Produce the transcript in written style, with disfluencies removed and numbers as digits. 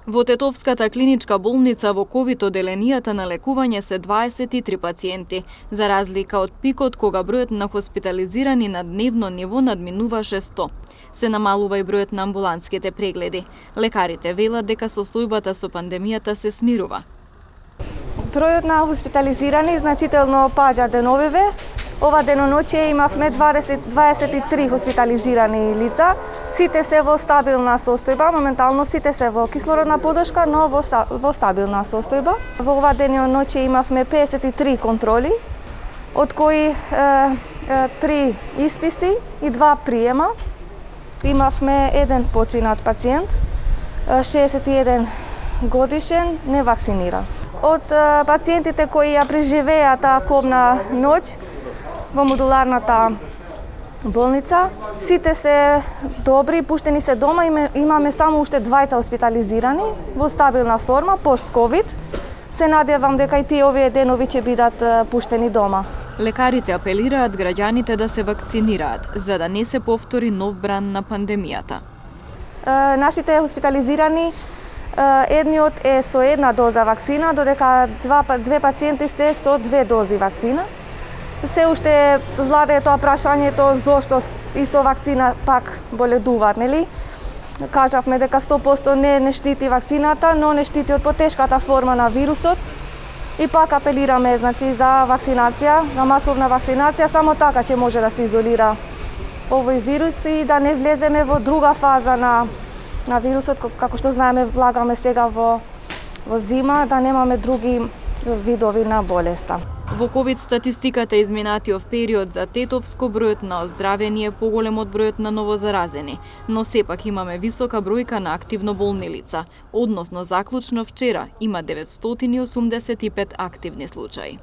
Во Тетовската клиничка болница во ковид оделенијата на лекување се 23 пациенти, за разлика од пикот кога бројот на хоспитализирани на дневно ниво надминуваше 100. Се намалува и бројот на амбулантските прегледи. Лекарите велат дека состојбата со пандемијата се смирува. Бројот на хоспитализирани значително паѓа деновиве. Ова деноночие имавме 23 хоспитализирани лица. Сите се во стабилна состојба, моментално сите се во кислородна поддршка, но во стабилна состојба. Во ова деноночие имавме 53 контроли, од кои 3 исписи и 2 приема. Имавме еден починат пациент, 61 годишен, невакциниран. Од пациентите кои ја преживеа таа кобна ноќ во модуларната болница, сите се добри, пуштени се дома, имаме само уште 2 хоспитализирани во стабилна форма, пост-ковид. Се надевам дека и тие овие денови ќе бидат пуштени дома. Лекарите апелираат граѓаните да се вакцинираат, за да не се повтори нов бран на пандемијата. Нашите хоспитализирани, едниот е со една доза вакцина, додека две пациенти се со 2 дози вакцина. Се уште владее тоа прашањето зошто и со вакцина пак боледуваат, нели? Кажавме дека 100% не штити вакцината, но не штити од потешката форма на вирусот. И пак апелираме, значи, за вакцинација, на масовна вакцинација, само така ќе може да се изолира овој вирус и да не влеземе во друга фаза на вирусот, како што знаеме, влагаме сега во зима, да немаме други видови на болеста. Во ковид статистиката изминатиот период за Тетовско бројот на оздравени е поголем од бројот на новозаразени, но сепак имаме висока бројка на активно болни лица, односно заклучно вчера има 985 активни случаи.